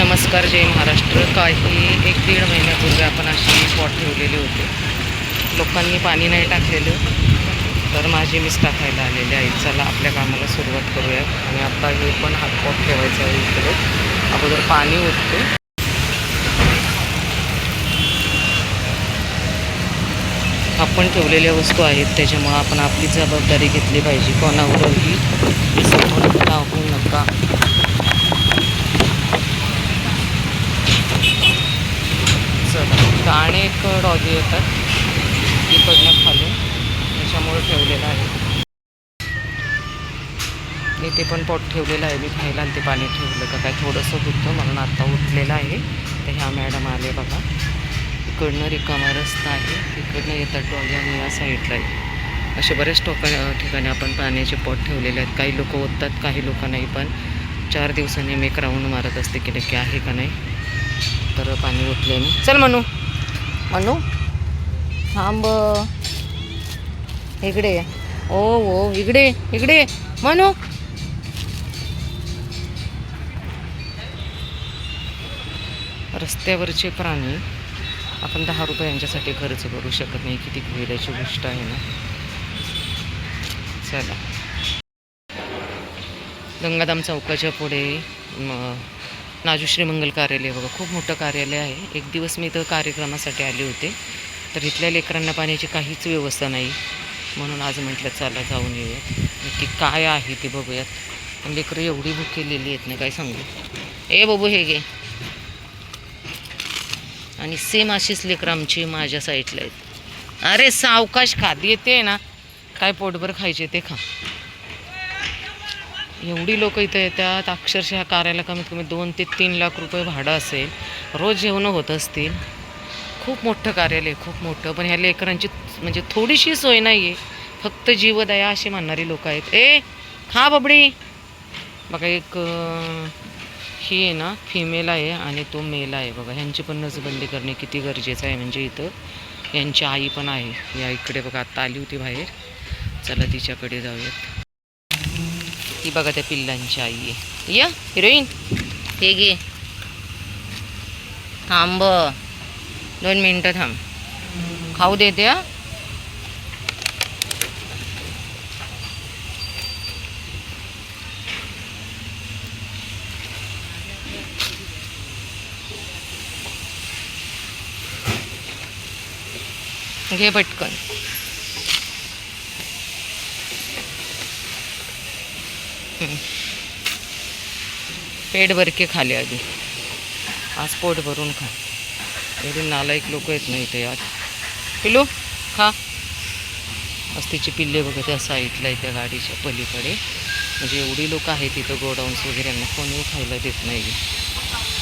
नमस्कार, जय महाराष्ट्र. काही 1-1.5 महिन्यापूर्वी आपण अशी पॉट ठेवलेले होते. लोकांनी पाणी नाही टाकलेलं, तर माझे मिस टाकायला आलेले आहे. चला आपल्या कामाला सुरुवात करूया. आणि आता हे पण हात पॉट ठेवायचं आहे इकडे. अगोदर पाणी ओतते. आपण ठेवलेल्या वस्तू आहेत, त्याच्यामुळं आपण आपली जबाबदारी घेतली पाहिजे. कोणावरही समोर टाकू नका. चला, अनेक डॉगी येतात इकडनं खालून, त्याच्यामुळे ठेवलेलं आहे. इथे पण पॉट ठेवलेलं आहे. मी खायला ते पाणी ठेवलं का काय थोडंसं होतं म्हणून आता उठलेलं आहे. तर ह्या मॅडम आले बघा. इकडनं रिकामा रस्ता आहे, इकडनं येतात डॉगी आणि या साईडला आहे. असे बरेच ठिकाणी आपण पाण्याचे पॉट ठेवलेले आहेत. काही लोक ओततात, काही लोक नाही. पण 4 दिवसांनी मी एक राऊंड मारत असते की नक्की आहे का नाही. तर पाणी ओतले मी. चल मनू, मनू थांब इकडे. ओ ओ इकडे इकडे मनू. रस्त्यावरचे प्राणी आपण 10 रुपये यांच्यासाठी खर्च करू शकत नाही. किती वेळाची गोष्ट आहे ना. चला, गंगाधाम चौकाच्या पुढे नाजूश्री मंगल कार्यालय बघा. खूप मोठं कार्यालय आहे. एक दिवस मी इथं कार्यक्रमासाठी आले होते, तर इथल्या लेकरांना पाण्याची काहीच व्यवस्था नाही. म्हणून आज म्हटलं चला जाऊन येऊयात, नक्की काय आहे ते बघूयात. पण लेकरं एवढी भूक केलेली आहेत ना, काय सांगू. ए बाबू हे घे. आणि सेम अशीच लेकरं आमची माझ्या साईडला आहेत. अरे सावकाश खात येते ना, काय पोटभर खायचे ते खा. एवढी लोक इथं येतात. अक्षरशः कार्याला कमीत कमी 2 ते 3 लाख रुपये भाडं असेल. रोज जेवणं होत असतील. खूप मोठं कार्यालय, खूप मोठं. पण ह्या लेकरांची म्हणजे थोडीशी सोय नाही आहे. फक्त जीवदया अशी म्हणणारी लोक आहेत. ए खा बबडी. बघा, एक ही आहे ना फिमेल आहे आणि तो मेल आहे बघा. ह्यांची पण नसबंदी करणे किती गरजेचं आहे. म्हणजे इथं यांची आई पण आहे या इकडे बघा. आत्ता आली होती बाहेर. चला तिच्याकडे जाऊयात. ती बघा त्या पिल्लांची आई आहे. या हिरोईन हे घे. थांब 2 मिनटं थांब, खाऊ देते. हा घे पटकन. पेट भरके खाले आधी. आज पोट भरून खा. एवढे नालायक लोक आहेत ना इथे यार. पिलू खा. अस्तीची पिल्ले बघा त्या साईडला आहे, त्या गाडीच्या पलीकडे. म्हणजे एवढी लोक आहेत तिथं. गोडाऊन्स वगैरे कोणी खायला देत नाही.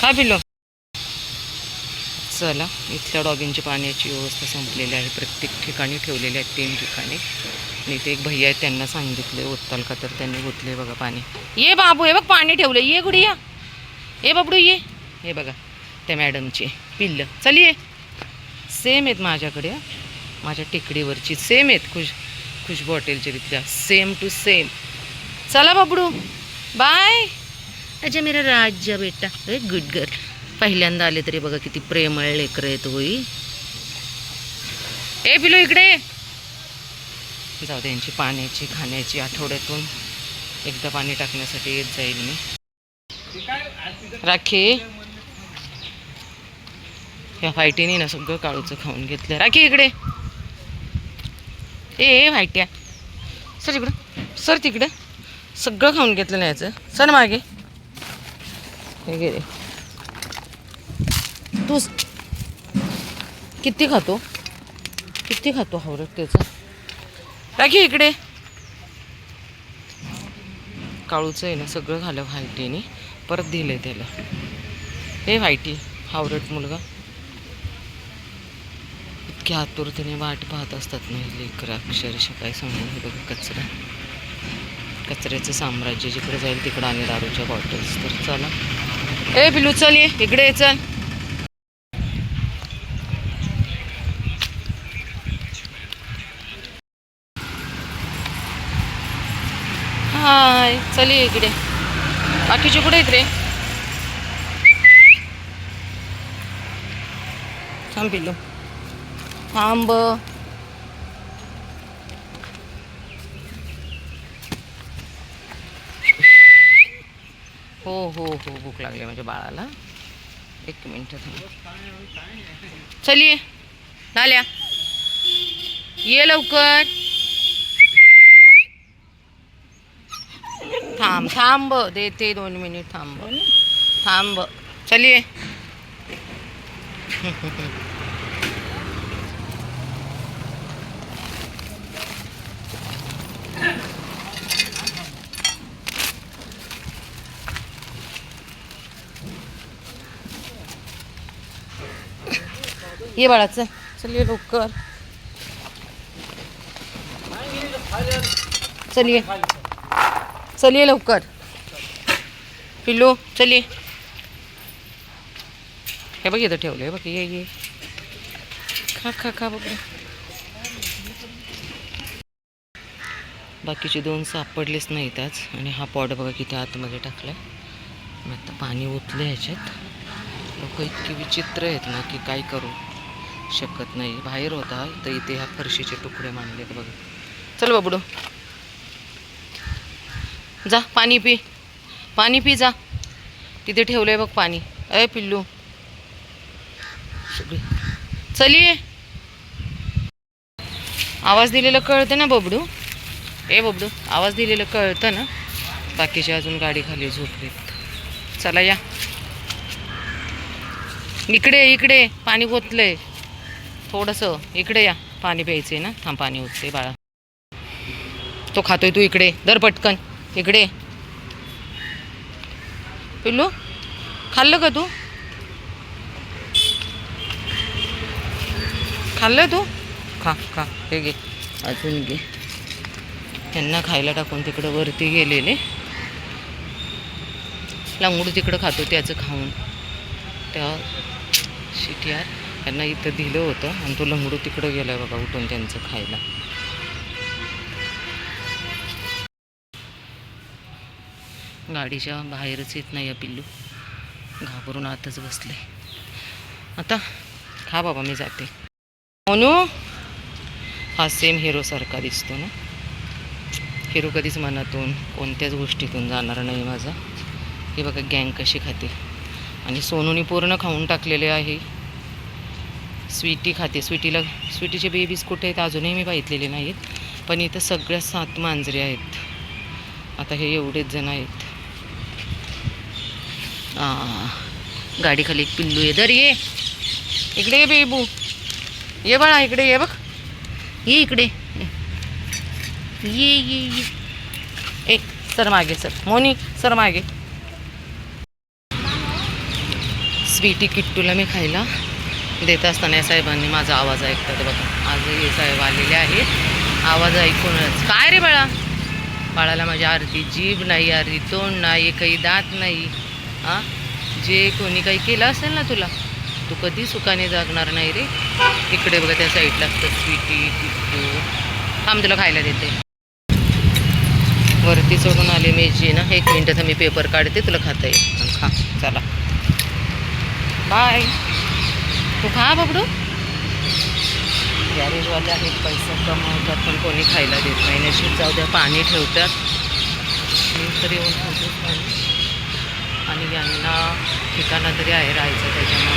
खा पिलो. चला, इथल्या डॉगींची पाण्याची व्यवस्था संपलेली आहे. प्रत्येक ठिकाणी ठेवलेली आहेत, 3 ठिकाणी. आणि इथे एक भैया आहेत, त्यांना सांगितले ओतताल का, तर त्यांनी ओतले बघा पाणी. ये बाबू, हे बघ पाणी ठेवलं. ये गुडिया, ये बाबडू ये. हे बघा त्या मॅडमची पिल्लं. चल ये. सेम आहेत माझ्याकडे, माझ्या टेकडीवरची सेम आहेत. खुशबू हॉटेलच्या तिथल्या सेम टू सेम. चला बाबडू बाय. अच्छा मेरा राजा बेटा, ए गुड गर्ल. पहिल्यांदा आले तरी बघा किती प्रेमळ लेकरं आहेत. होई ए पिलो इकडे. जाऊ दे, यांची पाण्याची खाण्याची आठवड्यातून एकदा पाणी टाकण्यासाठी येत जाईल मी. राखी, ह्या व्हायटीने ना सगळं काळूचं खाऊन घेतलं. राखी इकडे. ए व्हायट्या सर इकडं, सर तिकडं. सगळं खाऊन घेतलं नाही याचं. सर मागे हे गे. तू किती खातो, किती खातो हवरट त्याचा. राखी इकडे. काळूचं आहे ना सगळं खाल्लं व्हायटीने, परत दिलं आहे त्याला. हे व्हायटी हावरट मुलगा. इतक्या आतुरतेने वाट पाहत असतात ना लेकरं अक्षरशः, काय सांगू. हे बघा कचरा, कचऱ्याचं साम्राज्य. जिकडे जाईल तिकडं आणि दारूच्या बॉटल्स. तर चला ए पिलू चल ये इकडे. चल हाय, चल ये इकडे. बाकीचे कुठे आहेत रे. थांब पिल्लू, थांब. हो हो हो, भूक लागली माझ्या बाळाला. 1 मिनिट थांब. चलिये नाल्या, ये लवकर. थांब थांब, देते 2 मिनिट. थांब थांब, चलिए. ये बाळाचं, चलिए लवकर. चलिए चलिए लवकर पिल्लू, चलिए. हे बघ इथं ठेवलं आहे बघ. ये खा खा खा बघ. बाकीचे 2 सापडलेच नाहीत आज. आणि हा पॉट बघा किती आतमध्ये टाकलाय. मग आता पाणी ओतलं ह्याच्यात. लोक इतकी विचित्र आहेत ना की काय करू शकत नाही. बाहेर होता तर इथे ह्या फरशीचे तुकडे मांडलेत बघा. चल बाबडू, जा पाणी पी, पाणी पी जा. तिथे ठेवलंय बघ पाणी. अय पिल्लू, चलिये. आवाज दिलेलं कळतं ना बबडू. ए बबडू, आवाज दिलेलं कळतं ना. बाकीचे अजून गाडी खाली झोपलेत. चला या इकडे. इकडे पाणी ओतलंय थोडंसं. इकडे या, पाणी प्यायचंय ना. थांब, पाणी ओतते बाळा. तो खातोय, तू इकडे दर पटकन. इकडे पिल्लू, खाल्लं का तू? खाल्लं तू? खा खा, हे घे अजून घे. त्यांना खायला टाकून तिकडं वरती गेलेले. लांगूड तिकडं खातो त्याचं खाऊन. त्या शिट्यार त्यांना इथं दिलं होतं आणि तो लंगडू तिकडं गेला बघा उठून त्यांचं खायला. गाडीच्या बाहेरच येत नाही या पिल्लू. घाबरून आतच बसले. आता खा बाबा, मी जाते. मोनू, हा सेम हिरोसारखा दिसतो ना. हिरो कधीच मनातून कोणत्याच गोष्टीतून जाणार नाही माझा. हे बघा गँग कशी खाते. आणि सोनूनी पूर्ण खाऊन टाकलेले आहे. स्वीटी खाते. स्वीटीचे बेबीज कुठे आहेत अजूनही मी बघितलेले नाहीत. पण इथं सगळ्या 7 मांजरे आहेत. आता हे एवढेच जण आहेत. गाडी खाली एक पिल्लू आहे. दर ये इकडे, ये बेबू, ये बाळा इकडे ये बघ. ये इकडे, ये ये ये. एक सर मागे, सर मोनी सर मागे. स्वीटी किट्टूला मी खायला देत असताना साहेबांनी माझा आवाज ऐकतात बघा. आजही साहेब आलेले आहेत. आवाज ऐकूनच. काय रे बाळा? बाळाला माझ्या अर्धी जीभ नाही, अर्धी तोंड नाही, काही दात नाही. हां, जे कोणी काही केलं असेल ना तुला, तू कधी सुखाने जागणार नाही रे. इकडे बघा त्या साईडला असतं स्वीटी किट्टू. थांब, तुला खायला देते. वरती चढून आले मेजी ना. 1 मिनटात मी पेपर काढते, तुला खाता येईल. खा, चला बाय. तू खा बाबडू. गॅरेजवाले आहेत, पैसा कमावतात पण कोणी खायला देत नाही. नशीब जाऊ द्या, पाणी ठेवतात. मी तर येऊन ठेवतो पाणी. आणि यांना ठिकाणा तरी आहे राहायचं, त्याच्यामुळे